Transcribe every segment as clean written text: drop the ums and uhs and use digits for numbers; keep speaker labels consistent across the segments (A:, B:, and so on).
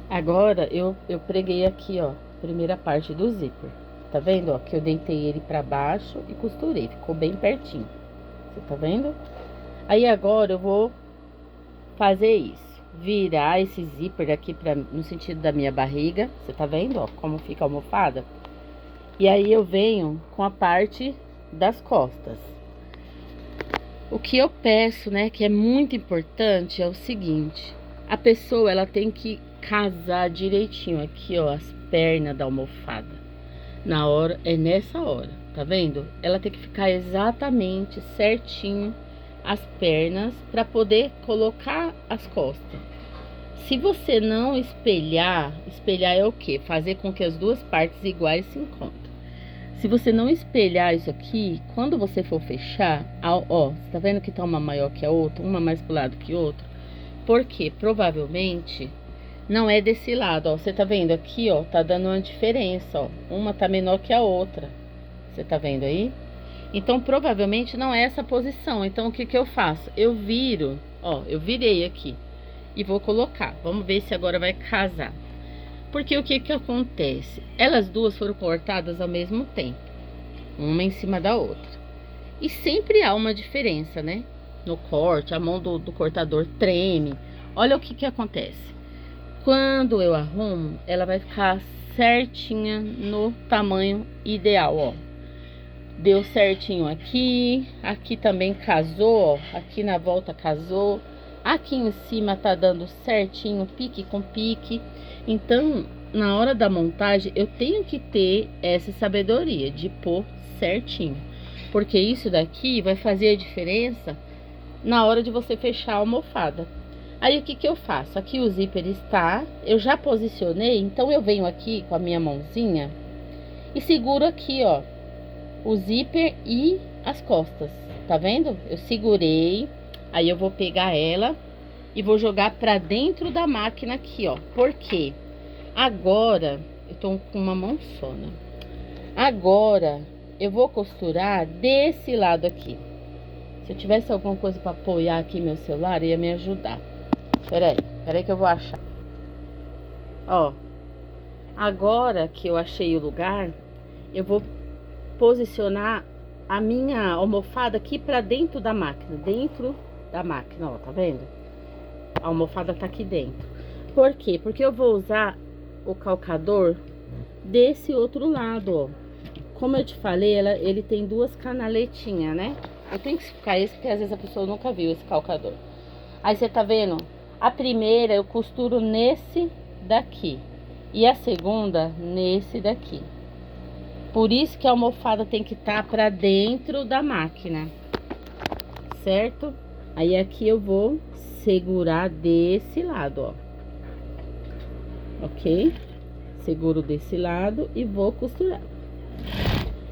A: Agora eu preguei aqui, ó, primeira parte do zíper. Tá vendo, ó, que eu deitei ele pra baixo e costurei, ficou bem pertinho. Você tá vendo? Aí agora eu vou fazer isso, virar esse zíper aqui no sentido da minha barriga. Você tá vendo, ó, como fica a almofada? E aí eu venho com a parte das costas. O que eu peço, né, que é muito importante, é o seguinte: a pessoa ela tem que casar direitinho aqui, ó, as pernas da almofada. Na hora, é nessa hora, tá vendo? Ela tem que ficar exatamente certinho as pernas para poder colocar as costas. Se você não espelhar, espelhar é o quê? Fazer com que as duas partes iguais se encontrem. Se você não espelhar isso aqui, quando você for fechar, ó, você tá vendo que tá uma maior que a outra, uma mais pro lado que o outro? Porque provavelmente não é desse lado, ó. Você tá vendo aqui, ó, tá dando uma diferença, ó. Uma tá menor que a outra. Você tá vendo aí? Então, provavelmente não é essa posição. Então, o que que eu faço? Eu viro, ó, eu virei aqui e vou colocar. Vamos ver se agora vai casar. Porque o que que acontece? Elas duas foram cortadas ao mesmo tempo, uma em cima da outra. E sempre há uma diferença, né? No corte, a mão do cortador treme. Olha o que que acontece. Quando eu arrumo, ela vai ficar certinha no tamanho ideal, ó. Deu certinho aqui, aqui também casou, ó. Aqui na volta casou. Aqui em cima tá dando certinho, pique com pique. Então, na hora da montagem, eu tenho que ter essa sabedoria de pôr certinho. Porque isso daqui vai fazer a diferença na hora de você fechar a almofada. Aí, o que que eu faço? Aqui o zíper está, eu já posicionei, então eu venho aqui com a minha mãozinha e seguro aqui, ó, o zíper e as costas. Tá vendo? Eu segurei. Aí eu vou pegar ela e vou jogar pra dentro da máquina aqui, ó. Por quê? Agora, eu tô com uma mão só, né? Agora, eu vou costurar desse lado aqui. Se eu tivesse alguma coisa pra apoiar aqui meu celular, ia me ajudar. Peraí que eu vou achar. Ó, agora que eu achei o lugar, eu vou posicionar a minha almofada aqui pra dentro da máquina. Dentro da máquina, ó, tá vendo? A almofada tá aqui dentro. Por quê? Porque eu vou usar o calcador desse outro lado, ó. Como eu te falei, ele tem duas canaletinhas, né? Eu tenho que explicar isso porque às vezes a pessoa nunca viu esse calcador. Aí você tá vendo? A primeira eu costuro nesse daqui e a segunda nesse daqui. Por isso que a almofada tem que estar pra dentro da máquina, certo? Aí aqui eu vou segurar desse lado, ó. Ok? Seguro desse lado e vou costurar.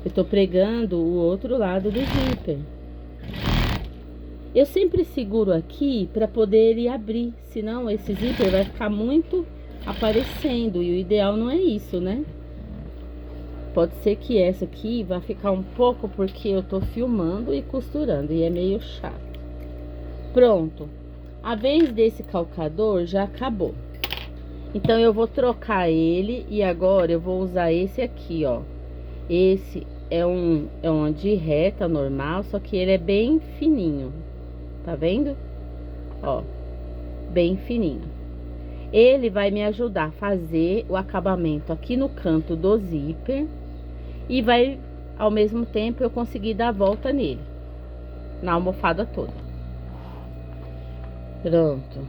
A: Eu tô pregando o outro lado do zíper. Eu sempre seguro aqui para poder ele abrir, senão esse zíper vai ficar muito aparecendo e o ideal não é isso, né? Pode ser que essa aqui vai ficar um pouco porque eu tô filmando e costurando e é meio chato. Pronto. A vez desse calcador já acabou. Então eu vou trocar ele e agora eu vou usar esse aqui, ó. Esse é um de reta normal, só que ele é bem fininho. Tá vendo? Ó, bem fininho. Ele vai me ajudar a fazer o acabamento aqui no canto do zíper e vai, ao mesmo tempo, eu conseguir dar a volta nele, na almofada toda. Pronto.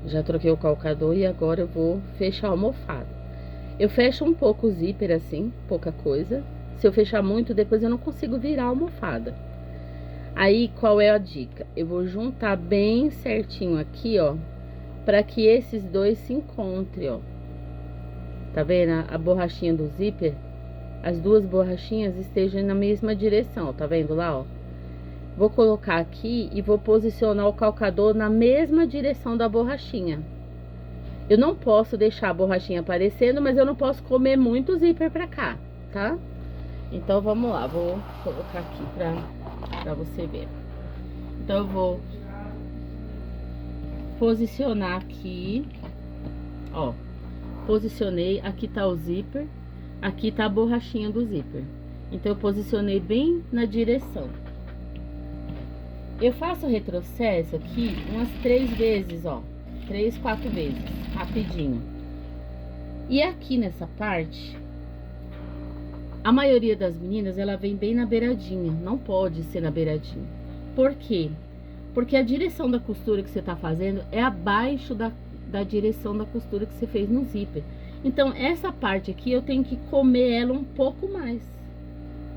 A: Já troquei o calcador e agora eu vou fechar a almofada. Eu fecho um pouco o zíper assim, pouca coisa. Se eu fechar muito, depois eu não consigo virar a almofada. Aí, qual é a dica? Eu vou juntar bem certinho aqui, ó, para que esses dois se encontrem, ó. Tá vendo? A borrachinha do zíper, as duas borrachinhas estejam na mesma direção, tá vendo lá, ó? Vou colocar aqui e vou posicionar o calcador na mesma direção da borrachinha. Eu não posso deixar a borrachinha aparecendo, mas eu não posso comer muito zíper pra cá, tá? Então, vamos lá, vou colocar aqui pra você ver. Então, eu vou posicionar aqui, ó, posicionei, aqui tá o zíper, aqui tá a borrachinha do zíper. Então, eu posicionei bem na direção. Eu faço o retrocesso aqui umas 3 vezes, ó. 3, 4 vezes, rapidinho. E aqui nessa parte, a maioria das meninas, ela vem bem na beiradinha. Não pode ser na beiradinha. Por quê? Porque a direção da costura que você tá fazendo é abaixo da direção da costura que você fez no zíper. Então, essa parte aqui eu tenho que comer ela um pouco mais.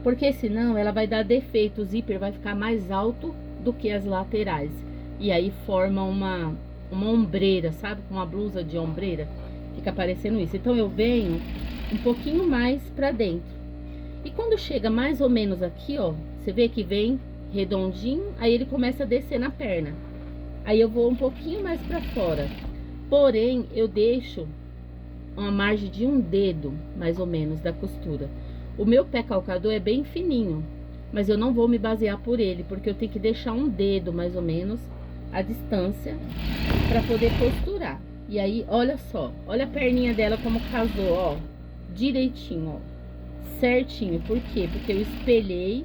A: Porque senão ela vai dar defeito, o zíper vai ficar mais alto do que as laterais. E aí forma uma ombreira, sabe? Uma blusa de ombreira. Fica parecendo isso. Então, eu venho um pouquinho mais pra dentro. E quando chega mais ou menos aqui, ó, você vê que vem redondinho, aí ele começa a descer na perna. Aí eu vou um pouquinho mais pra fora. Porém, eu deixo uma margem de um dedo, mais ou menos, da costura. O meu pé calcador é bem fininho, mas eu não vou me basear por ele, porque eu tenho que deixar um dedo, mais ou menos, a distância, para poder costurar. E aí, olha só, olha a perninha dela como casou, ó, direitinho, ó, certinho. Por quê? Porque eu espelhei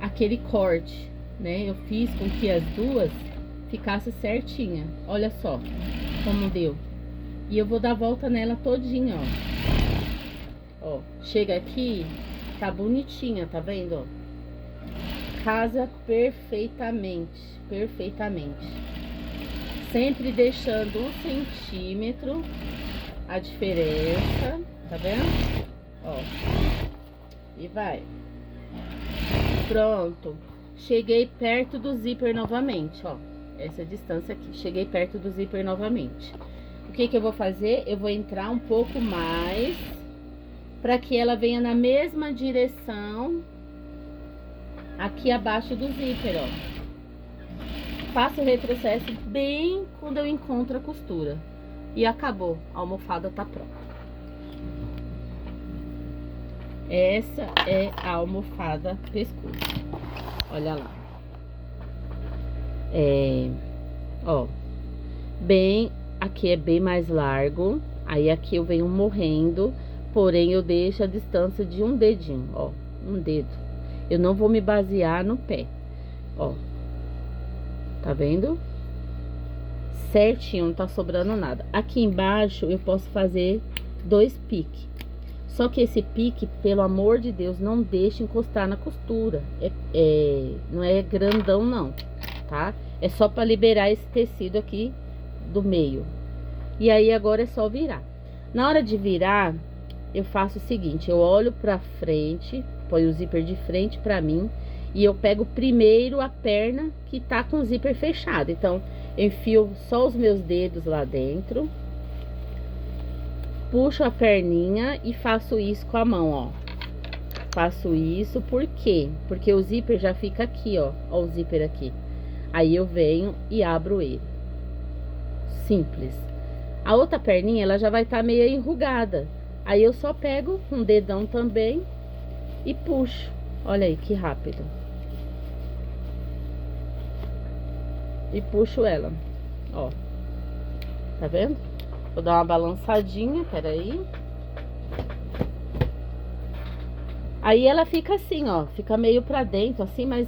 A: aquele corte, né? Eu fiz com que as duas ficassem certinha. Olha só como deu. E eu vou dar volta nela todinha, ó. Ó, chega aqui, tá bonitinha, tá vendo, ó? Casa perfeitamente, perfeitamente. Sempre deixando 1 centímetro a diferença, tá vendo? Ó, e vai. Pronto. Cheguei perto do zíper novamente, ó. Essa distância aqui. Cheguei perto do zíper novamente. O que que eu vou fazer? Eu vou entrar um pouco mais para que ela venha na mesma direção aqui abaixo do zíper, ó. Faço o retrocesso bem quando eu encontro a costura. E acabou. A almofada tá pronta. Essa é a almofada pescoço. Olha lá. Ó. Bem, aqui é bem mais largo. Aí aqui eu venho morrendo. Porém, eu deixo a distância de um dedinho, ó. Um dedo. Eu não vou me basear no pé. Ó. Tá vendo? Certinho, não tá sobrando nada. Aqui embaixo eu posso fazer 2 piques. Só que esse pique, pelo amor de Deus, não deixe encostar na costura. Não é grandão não, tá? É só para liberar esse tecido aqui do meio. E aí agora é só virar. Na hora de virar, eu faço o seguinte, eu olho pra frente, ponho o zíper de frente pra mim. E eu pego primeiro a perna que tá com o zíper fechado. Então, eu enfio só os meus dedos lá dentro. Puxo a perninha e faço isso com a mão, ó. Faço isso, por quê? Porque o zíper já fica aqui, ó. Ó o zíper aqui. Aí eu venho e abro ele. Simples. A outra perninha, ela já vai estar meio enrugada. Aí eu só pego um dedão também e puxo. Olha aí, que rápido. E puxo ela, ó. Tá vendo? Vou dar uma balançadinha, peraí. Aí ela fica assim, ó. Fica meio pra dentro, assim, mas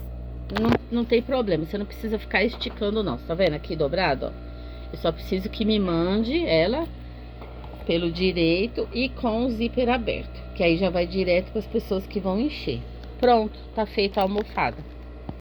A: não tem problema. Você não precisa ficar esticando, não. Tá vendo aqui dobrado, ó? Eu só preciso que me mande ela pelo direito e com o zíper aberto. Que aí já vai direto para as pessoas que vão encher. Pronto, tá feita a almofada.